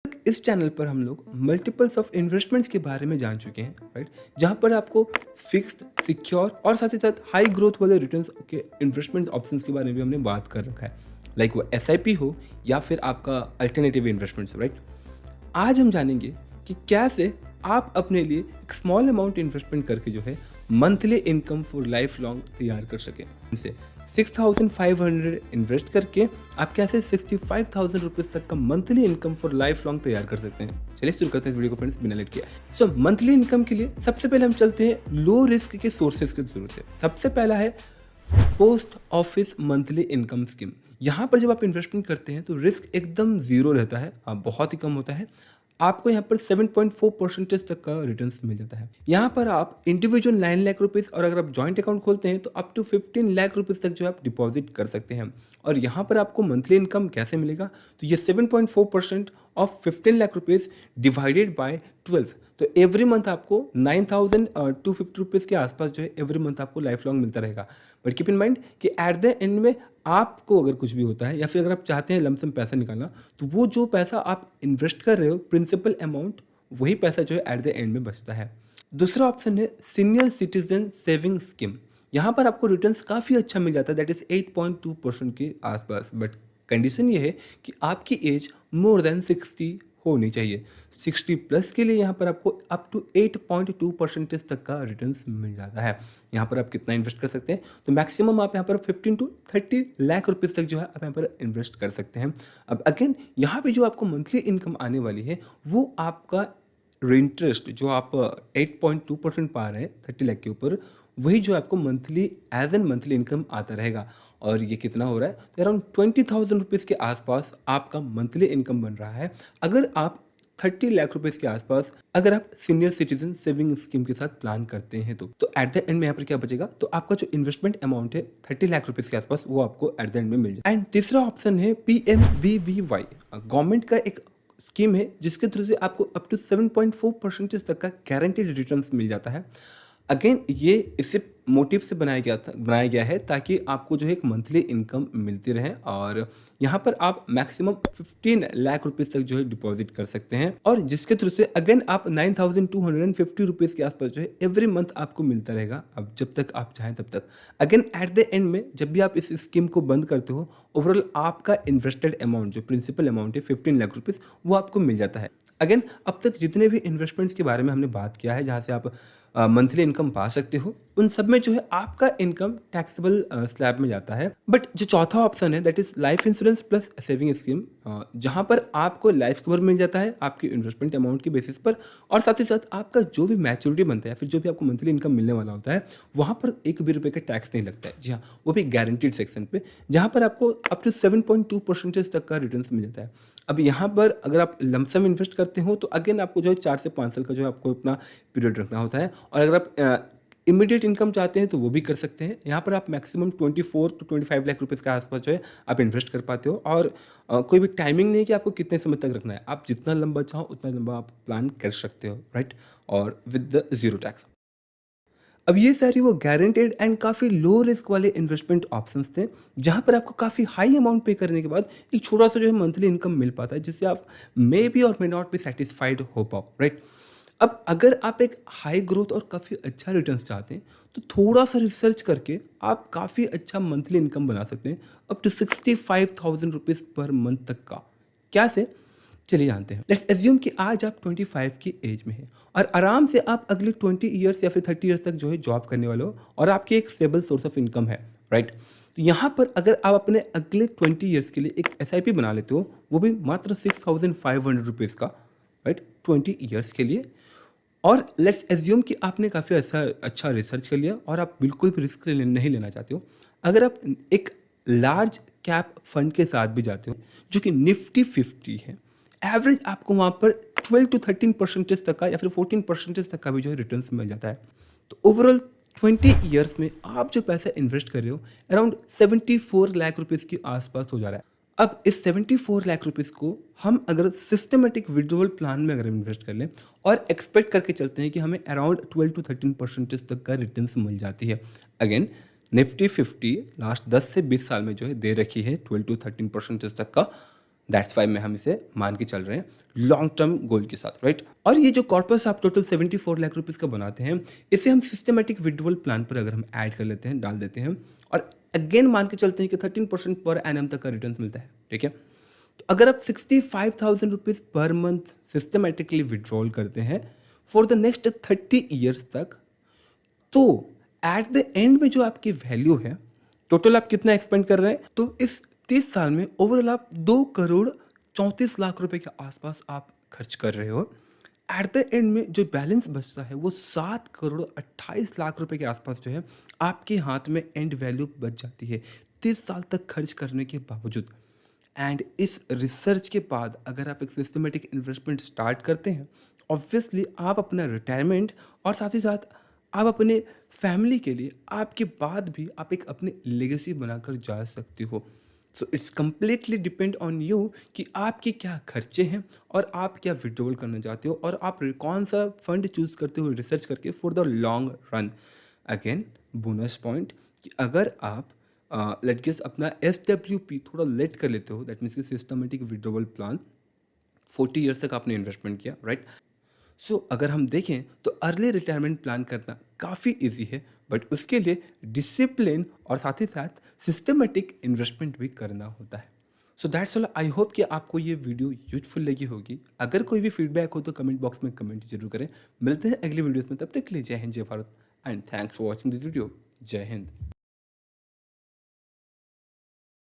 इस चैनल पर हम लोग मल्टीपल्स ऑफ इन्वेस्टमेंट्स के बारे में जान चुके हैं, राइट? जहां पर आपको फिक्स्ड, सिक्योर और साथ ही साथ हाई ग्रोथ वाले रिटर्न्स के इन्वेस्टमेंट ऑप्शंस के बारे में भी हमने बात कर रखा है, लाइक वो एसआईपी हो या फिर आपका अल्टरनेटिव इन्वेस्टमेंट्स, राइट? आज हम जानेंगे कि कैसे आप अपने लिए एक स्मॉल अमाउंट इन्वेस्टमेंट करके जो है monthly income for life long तैयार कर सकें। इनसे 6,500 इन्वेस्ट करके आप कैसे 65,000 रुपीज़ तक का monthly income for life long तैयार कर सकते हैं। चलिए शुरू करते हैं इस वीडियो को फ्रेंड्स, बिना लेट किया। सो मंथली इनकम के लिए सबसे पहले हम चलते हैं लो रिस्क के सोर्सेज की जरूरत है। सबसे पहला है post office monthly income scheme. यहाँ पर जब आप इन्वेस्टमेंट करते हैं तो रिस्क एकदम जीरो रहता है, बहुत ही कम होता है। आपको यहाँ पर 7.4% तक का रिटर्न्स मिल जाता है। यहाँ पर आप इंडिविजुअल 9 लाख रुपीज़ और अगर आप जॉइंट अकाउंट खोलते हैं तो अप टू 15 लाख रुपीज़ तक जो आप डिपॉजिट कर सकते हैं। और यहाँ पर आपको मंथली इनकम कैसे मिलेगा, तो ये 7.4% of 15 lakh rupees divided by 12, तो एवरी मंथ आपको 9,250 रुपीज़ के आसपास जो है एवरी मंथ आपको लाइफ लॉन्ग मिलता रहेगा। बट कीप इन माइंड कि एट द एंड में आपको अगर कुछ भी होता है या फिर अगर आप चाहते हैं लमसम पैसा निकालना, तो वो जो पैसा आप इन्वेस्ट कर रहे हो प्रिंसिपल अमाउंट, वही पैसा जो है एट द एंड में बचता है। दूसरा ऑप्शन है सीनियर सिटीजन सेविंग स्कीम। यहाँ पर आपको रिटर्न्स काफ़ी अच्छा मिल जाता है, दैट इज 8.2% के आसपास। बट कंडीशन ये है कि आपकी एज मोर देन 60 होनी चाहिए। 60 प्लस के लिए यहाँ पर आपको अप टू 8.2% तक का रिटर्न्स मिल जाता है। यहाँ पर आप कितना इन्वेस्ट कर सकते हैं, तो मैक्सिमम आप यहाँ पर 15 to 30 लाख रुपीज़ तक जो है आप यहाँ पर इन्वेस्ट कर सकते हैं। अब अगेन यहाँ पे जो आपको मंथली इनकम आने वाली है वो आपका इंटरेस्ट जो आप 8.2% पा रहे हैं 30 लाख के ऊपर, वही जो आपको monthly as an monthly income आता रहेगा। और ये कितना हो रहा है, तो अराउंड 20,000 रुपीज़ के आसपास आपका मंथली इनकम बन रहा है अगर आप 30 लाख रुपीज़ के आसपास अगर आप सीनियर सिटीजन सेविंग स्कीम के साथ प्लान करते हैं तो एट द एंड में यहाँ पर क्या बचेगा, तो आपका जो इन्वेस्टमेंट अमाउंट है 30 लाख रुपीज़ के आसपास वो आपको एट द एंड में मिल जाए। एंड तीसरा ऑप्शन है PMVVY। गवर्नमेंट का एक स्कीम है जिसके थ्रू से आपको अप टू 7.4% तक का गारंटीड रिटर्न्स मिल जाता है। अगेन ये इसे मोटिव से बनाया गया है ताकि आपको जो है एक मंथली इनकम मिलती रहे। और यहाँ पर आप मैक्सिमम 15 लाख रुपीज़ तक जो है डिपॉजिट कर सकते हैं और जिसके थ्रू से अगेन आप 9,250 रुपीज़ के आसपास जो है एवरी मंथ आपको मिलता रहेगा, अब जब तक आप चाहें तब तक। अगेन एट द एंड में जब भी आप इस स्कीम को बंद करते हो, ओवरऑल आपका इन्वेस्टेड अमाउंट जो प्रिंसिपल अमाउंट है 15 लाख रुपीज़ वो आपको मिल जाता है। अगेन अब तक जितने भी इन्वेस्टमेंट्स के बारे में हमने बात किया है जहाँ से आप मंथली इनकम पा सकते हो, उन सब में जो है आपका इनकम टैक्सेबल स्लैब में जाता है। बट जो चौथा ऑप्शन है that is life insurance plus saving scheme, जहां पर आपको लाइफ कवर मिल जाता है आपके इन्वेस्टमेंट अमाउंट के बेसिस पर, और साथ ही साथ आपका जो भी मैच्योरिटी बनता है फिर जो भी आपको मंथली इनकम मिलने वाला होता है वहां पर एक भी रुपये का टैक्स नहीं लगता है। जी हाँ, वो भी गारंटीड सेक्शन पे, जहां पर आपको अप टू 7.2% तक का रिटर्न मिल जाता है। अब यहाँ पर अगर आप लमसम इन्वेस्ट करते हो तो अगेन आपको जो है 4 से 5 साल का जो है आपको अपना पीरियड रखना होता है। और अगर आप इमीडिएट इनकम चाहते हैं तो वो भी कर सकते हैं। यहाँ पर आप मैक्सिमम 24 to 25 लाख रुपीज़ के आसपास जो है आप इन्वेस्ट कर पाते हो। और कोई भी टाइमिंग नहीं है कि आपको कितने समय तक रखना है, आप जितना लंबा चाहो उतना लंबा आप प्लान कर सकते हो, राइट? और विद द जीरो टैक्स। अब ये सारी वो गारंटेड एंड काफ़ी लो रिस्क वाले इन्वेस्टमेंट ऑप्शंस थे जहाँ पर आपको काफ़ी हाई अमाउंट पे करने के बाद एक छोटा सा जो है मंथली इनकम मिल पाता है जिससे आप मे बी और मे नॉट बी सेटिस्फाइड हो पाओ, राइट? अब अगर आप एक हाई ग्रोथ और काफ़ी अच्छा रिटर्न्स चाहते हैं तो थोड़ा सा रिसर्च करके आप काफ़ी अच्छा मंथली इनकम बना सकते हैं up to 65,000 rupees per month तक का। क्या से, चलिए जानते हैं। लेट्स एज्यूम कि आज आप 25 की एज में हैं और आराम से आप अगले 20 ईयर्स या फिर 30 ईयर्स तक जो है जॉब करने वाले हो और आपकी एक स्टेबल सोर्स ऑफ इनकम है, राइट? तो यहाँ पर अगर आप अपने अगले 20 ईयर्स के लिए एक SIP बना लेते हो, वो भी मात्र 6,500 रुपीज़ का, राइट? 20 ईयर्स के लिए। और लेट्स एज्यूम कि आपने काफ़ी अच्छा रिसर्च कर लिया और आप बिल्कुल भी रिस्क नहीं लेना चाहते हो। अगर आप एक लार्ज कैप फंड के साथ भी जाते हो जो कि निफ्टी 50 है, एवरेज आपको वहाँ पर 12 to 13% तक का या फिर 14% तक का भी जो है रिटर्न मिल जाता है। तो ओवरऑल 20 ईयर्स में आप जो पैसा इन्वेस्ट कर रहे हो अराउंड 74 लाख रुपीज़ के आसपास हो जा रहा है। अब इस 74 लाख रुपीज़ को हम अगर सिस्टमेटिक विड्रॉल प्लान में अगर इन्वेस्ट कर लें और एक्सपेक्ट करके चलते हैं कि हमें अराउंड 12 to 13% तक का रिटर्न मिल जाती है। अगेन निफ्टी 50 लास्ट 10 से 20 साल में जो है दे रखी है 12 to 13% तक का, दैट्स वाई में हम इसे मान के चल रहे हैं लॉन्ग टर्म गोल के साथ, राइट। और ये जो कॉर्पस आप टोटल 74 लाख रुपीज़ का बनाते हैं, इसे हम सिस्टमेटिक विड्रॉल प्लान पर अगर हम ऐड कर लेते हैं, डाल देते हैं, और अगेन मान के चलते हैं कि 13% पर एनम तक का रिटर्न मिलता है, ठीक है। तो अगर आप 65,000 rupees per month systematically withdrawal करते हैं फॉर द नेक्स्ट 30 ईयर्स तक, तो एट द एंड में जो आपकी वैल्यू है, टोटल आप कितना एक्सपेंड कर रहे हैं, तो इस 30 साल में ओवरऑल आप 2 करोड़ 34 लाख रुपए के आसपास आप खर्च कर रहे हो। एट द एंड में जो बैलेंस बचता है वो 7 करोड़ 28 लाख रुपए के आसपास जो है आपके हाथ में एंड वैल्यू बच जाती है 30 साल तक खर्च करने के बावजूद। एंड इस रिसर्च के बाद अगर आप एक सिस्टमेटिक इन्वेस्टमेंट स्टार्ट करते हैं, ऑब्वियसली आप अपना रिटायरमेंट और साथ ही साथ आप अपने फैमिली के लिए आपके बाद भी आप एक अपनी लेगेसी बनाकर जा सकते हो। So it's completely depend on you कि आपके क्या खर्चे हैं और आप क्या विड्रॉल करना चाहते हो और आप कौन सा फंड चूज़ करते हो रिसर्च करके for the long run. Again bonus point कि अगर आप लेट गेस अपना SWP थोड़ा लेट कर लेते हो, दैट मीन्स कि सिस्टमेटिक विड्रॉवल प्लान 40 ईयर्स तक आपने इन्वेस्टमेंट किया, राइट। सो अगर हम देखें तो अर्ली रिटायरमेंट प्लान करना काफ़ी इजी है, बट उसके लिए डिसिप्लिन और साथ ही साथ सिस्टमेटिक इन्वेस्टमेंट भी करना होता है। So that's all. I hope कि आपको ये वीडियो यूजफुल लगी होगी। अगर कोई भी फीडबैक हो तो कमेंट बॉक्स में कमेंट जरूर करें। मिलते हैं अगले वीडियोस में, तब तक के लिए जय हिंद, जय Bharat, and thanks for watching this video. जय हिंद।